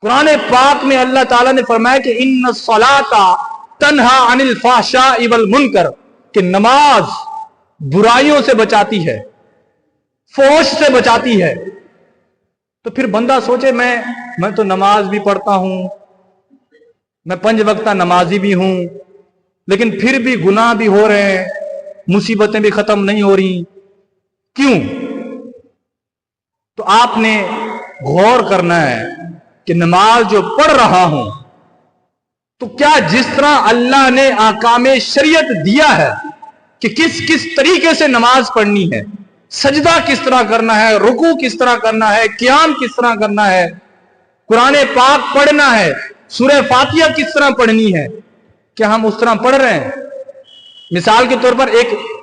قرآن پاک میں اللہ تعالیٰ نے فرمایا کہ ان الصلاۃ تنہا عن الفحشاء والمنکر، کہ نماز برائیوں سے بچاتی ہے، فحش سے بچاتی ہے۔ تو پھر بندہ سوچے میں تو نماز بھی پڑھتا ہوں، میں 5 وقتہ نمازی بھی ہوں، لیکن پھر بھی گناہ بھی ہو رہے ہیں، مصیبتیں بھی ختم نہیں ہو رہی، کیوں؟ تو آپ نے غور کرنا ہے کہ نماز جو پڑھ رہا ہوں تو کیا جس طرح اللہ نے احکام شریعت دیا ہے کہ کس طریقے سے نماز پڑھنی ہے، سجدہ کس طرح کرنا ہے، رکوع کس طرح کرنا ہے، قیام کس طرح کرنا ہے، قرآن پاک پڑھنا ہے، سورہ فاتحہ کس طرح پڑھنی ہے، کیا ہم اس طرح پڑھ رہے ہیں؟ مثال کے طور پر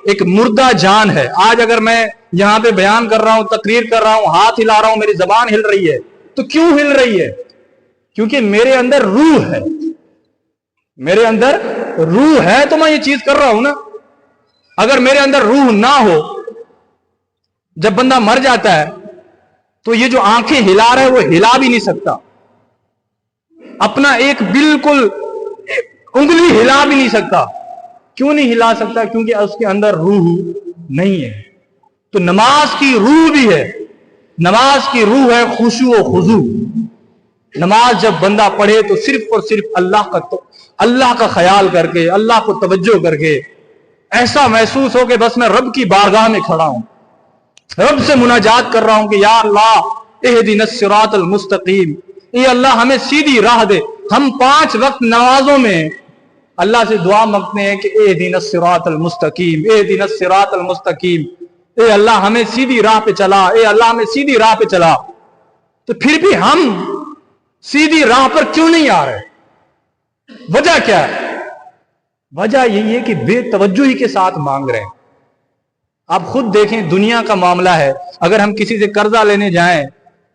ایک مردہ جان ہے، آج اگر میں یہاں پہ بیان کر رہا ہوں، تقریر کر رہا ہوں، ہاتھ ہلا رہا ہوں، میری زبان ہل رہی ہے، تو کیوں ہل رہی ہے؟ کیونکہ میرے اندر روح ہے، میرے اندر روح ہے تو میں یہ چیز کر رہا ہوں نا۔ اگر میرے اندر روح نہ ہو، جب بندہ مر جاتا ہے تو یہ جو آنکھیں ہلا رہا ہے وہ ہلا بھی نہیں سکتا، اپنا ایک بالکل انگلی ہلا بھی نہیں سکتا۔ کیوں نہیں ہلا سکتا؟ کیونکہ اس کے اندر روح نہیں ہے۔ تو نماز کی روح بھی ہے، نماز کی روح ہے خشوع و خضوع۔ نماز جب بندہ پڑھے تو صرف اور صرف اللہ کا خیال کر کے، اللہ کو توجہ کر کے، ایسا محسوس ہو کہ بس میں رب کی بارگاہ میں کھڑا ہوں، رب سے مناجات کر رہا ہوں کہ یا اللہ اہدنا الصراط المستقیم، اے اللہ ہمیں سیدھی راہ دے۔ ہم 5 وقت نمازوں میں اللہ سے دعا مانگتے ہیں کہ اہدنا الصراط المستقیم، اہدنا الصراط المستقیم، اے اللہ ہمیں سیدھی راہ پہ چلا، اے اللہ ہمیں سیدھی راہ پہ چلا۔ تو پھر بھی ہم سیدھی راہ پر کیوں نہیں آ رہے؟ وجہ کیا ہے؟ وجہ یہی ہے کہ بے توجہی کے ساتھ مانگ رہے ہیں۔ آپ خود دیکھیں، دنیا کا معاملہ ہے، اگر ہم کسی سے قرضہ لینے جائیں،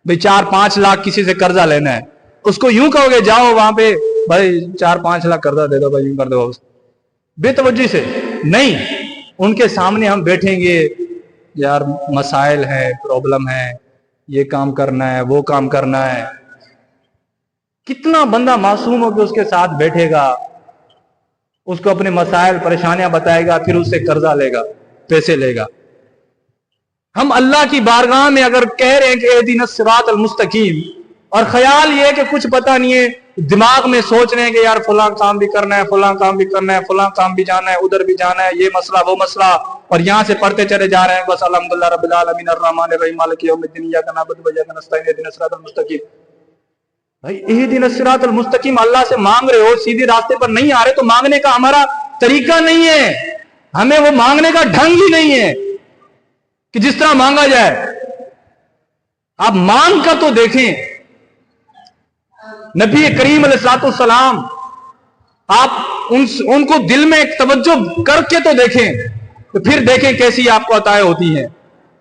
بھئی 4-5 لاکھ کسی سے قرضہ لینا ہے، اس کو یوں کہو گے جاؤ وہاں پہ بھائی 4-5 لاکھ قرضہ دے دو، بھائی یوں کر دو، بے توجہی سے نہیں۔ ان کے سامنے ہم بیٹھیں گے، یار مسائل ہیں، پرابلم ہے، یہ کام کرنا ہے، وہ کام کرنا ہے۔ کتنا بندہ معصوم ہو کہ اس کے ساتھ بیٹھے گا، اس کو اپنے مسائل پریشانیاں بتائے گا، پھر اس سے قرضہ لے گا، پیسے لے گا۔ ہم اللہ کی بارگاہ میں اگر کہہ رہے ہیں کہ اہدنا الصراط المستقیم، اور خیال یہ ہے کہ کچھ پتہ نہیں ہے، دماغ میں سوچ رہے ہیں کہ یار فلاں کام بھی کرنا ہے، فلاں کام بھی کرنا ہے، فلاں کام بھی جانا ہے، ادھر بھی جانا ہے، یہ مسئلہ وہ مسئلہ، اور یہاں سے پڑھتے چلے جا رہے ہیں بس الحمدللہ رب العالمین الرحمن الرحیم مالک یوم الدین ایاک نعبد و ایاک نستعین اہدنا الصراط المستقیم۔ بھائی اہدنا الصراط المستقیم اللہ سے مانگ رہے ہو، سیدھے راستے پر نہیں آ رہے، تو مانگنے کا ہمارا طریقہ نہیں ہے، ہمیں وہ مانگنے کا ڈھنگ ہی نہیں ہے کہ جس طرح مانگا جائے۔ آپ مانگ کر تو دیکھیں، نبی کریم علیہ السلام، آپ ان کو دل میں ایک توجہ کر کے تو دیکھیں، تو پھر دیکھیں کیسی آپ کو عطائیں ہوتی ہیں۔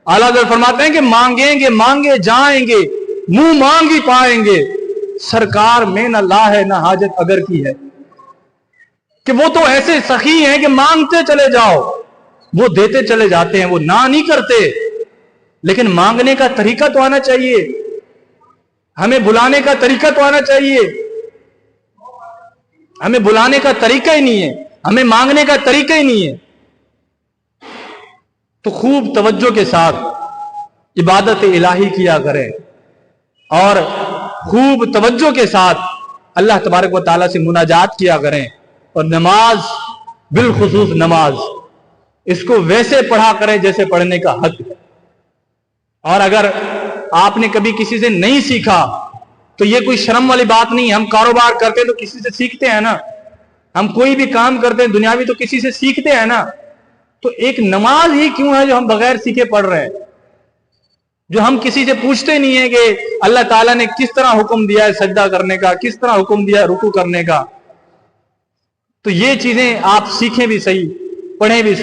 اعلیٰ حضرت فرماتے ہیں کہ مانگیں گے مانگے جائیں گے، منہ مانگ ہی پائیں گے، سرکار میں نہ لا ہے نہ حاجت اگر کی ہے۔ کہ وہ تو ایسے سخی ہیں کہ مانگتے چلے جاؤ، وہ دیتے چلے جاتے ہیں، وہ نہ نہیں کرتے، لیکن مانگنے کا طریقہ تو آنا چاہیے، ہمیں بلانے کا طریقہ تو آنا چاہیے۔ ہمیں بلانے کا طریقہ ہی نہیں ہے، ہمیں مانگنے کا طریقہ ہی نہیں ہے۔ تو خوب توجہ کے ساتھ عبادت الہی کیا کریں، اور خوب توجہ کے ساتھ اللہ تبارک و تعالیٰ سے مناجات کیا کریں، اور نماز بالخصوص نماز اس کو ویسے پڑھا کریں جیسے پڑھنے کا حق ہے۔ اور اگر آپ نے کبھی کسی سے نہیں سیکھا تو یہ کوئی شرم والی بات نہیں ہے، ہم کاروبار کرتے ہیں تو کسی سے سیکھتے ہیں نا، ہم کوئی بھی کام کرتے ہیں دنیاوی تو کسی سے سیکھتے ہیں نا، تو ایک نماز ہی کیوں ہے جو ہم بغیر سیکھے پڑھ رہے ہیں، جو ہم کسی سے پوچھتے نہیں ہیں کہ اللہ تعالیٰ نے کس طرح حکم دیا ہے سجدہ کرنے کا، کس طرح حکم دیا ہے رکوع کرنے کا۔ تو یہ چیزیں آپ سیکھیں بھی صحیح، پڑھیں بھی صحیح۔